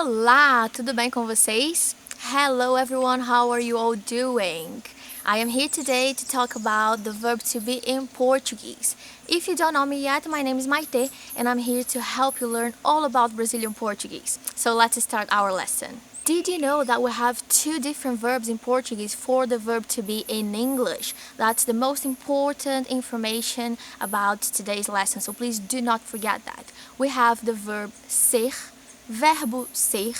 Olá, tudo bem com vocês? Hello everyone, how are you all doing? I am here today to talk about the verb to be in Portuguese. If you don't know me yet, my name is Maite and I'm here to help you learn all about Brazilian Portuguese. So let's start our lesson. Did you know that we have two different verbs in Portuguese for the verb to be in English? That's the most important information about today's lesson, so please do not forget that. We have the verb ser, verbo ser,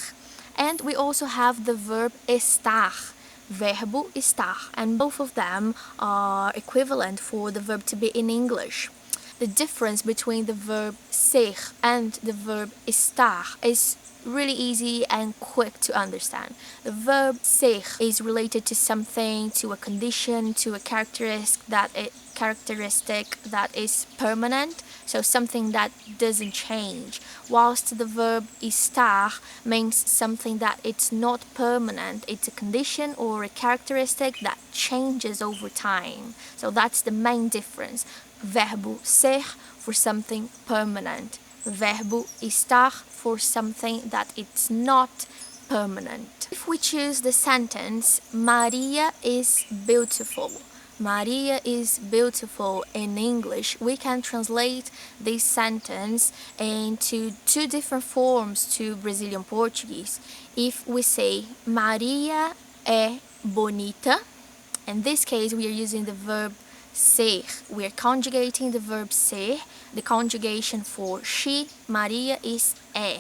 and we also have the verb estar, verbo estar, and both of them are equivalent for the verb to be in English. The difference between the verb ser and the verb estar is really easy and quick to understand. The verb ser is related to something, to a condition, to a characteristic that is permanent, so something that doesn't change, whilst the verb estar means something that it's not permanent, it's a condition or a characteristic that changes over time. So that's the main difference. Verbo ser for something permanent, verbo estar for something that it's not permanent. If we choose the sentence Maria is beautiful, Maria is beautiful in English, we can translate this sentence into two different forms to Brazilian Portuguese. If we say Maria é bonita, in this case we are using the verb ser. We are conjugating the verb ser. The conjugation for she, Maria, is é.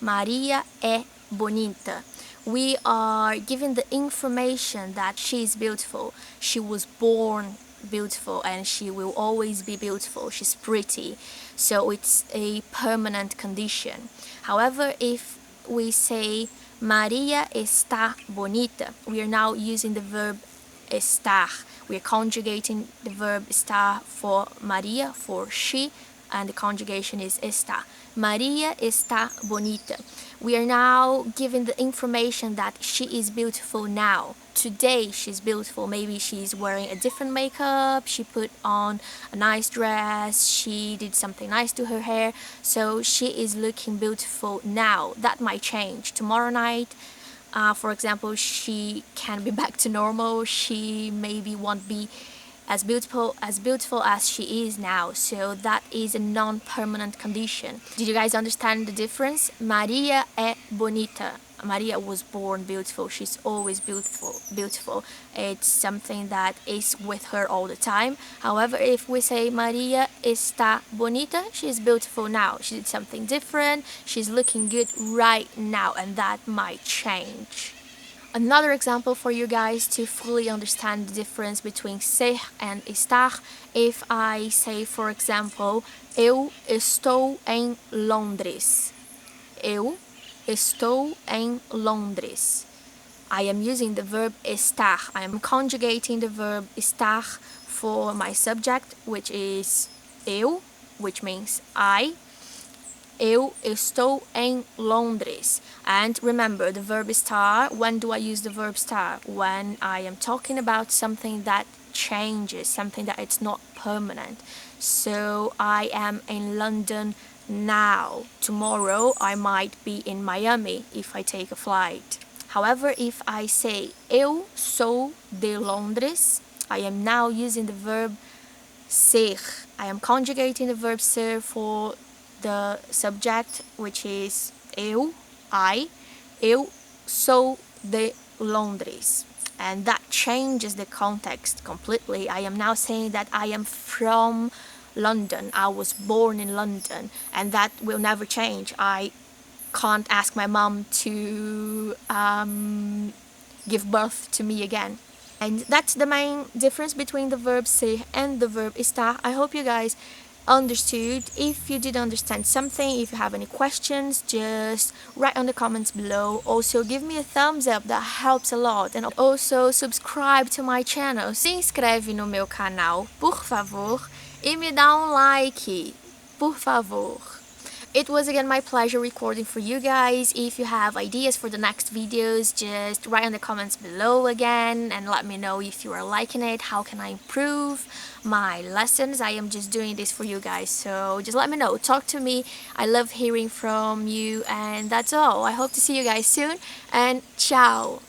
Maria é bonita. We are giving the information that she is beautiful. She was born beautiful and she will always be beautiful. She's pretty. So it's a permanent condition. However, if we say Maria está bonita, we are now using the verb estar. We are conjugating the verb estar for Maria, for she, and the conjugation is está. Maria está bonita. We are now giving the information that she is beautiful now. Today she's beautiful. Maybe she's wearing a different makeup, she put on a nice dress, she did something nice to her hair, so she is looking beautiful now. That might change. Tomorrow night, for example, she can be back to normal. She maybe won't be as beautiful as she is now. So that is a non-permanent condition. Did you guys understand the difference? Maria é bonita. Maria was born beautiful. She's always beautiful. It's something that is with her all the time. However, if we say Maria está bonita, she's beautiful now. She did something different. She's looking good right now, and that might change. Another example for you guys to fully understand the difference between ser and estar. If I say, for example, eu estou em Londres. Eu estou em Londres. I am using the verb estar. I am conjugating the verb estar for my subject, which is eu, which means I. Eu estou em Londres. And remember, the verb estar, when do I use the verb estar? When I am talking about something that changes, something that it's not permanent. So I am in London now. Tomorrow I might be in Miami if I take a flight. However, if I say eu sou de Londres, I am now using the verb ser. I am conjugating the verb ser for the subject, which is eu, I. Eu sou de Londres. And that changes the context completely. I am now saying that I am from London. I was born in London, and that will never change. I can't ask my mom to give birth to me again. And that's the main difference between the verb ser and the verb estar. I hope you guys understood. If you did understand something, if you have any questions, just write on the comments below. Also give me a thumbs up, that helps a lot. And also subscribe to my channel. Se inscreve no meu canal, por favor, e me dá like, por favor. It was again my pleasure recording for you guys. If you have ideas for the next videos, just write in the comments below again and let me know if you are liking it. How can I improve my lessons? I am just doing this for you guys, so just let me know. Talk to me. I love hearing from you, and that's all. I hope to see you guys soon, and ciao.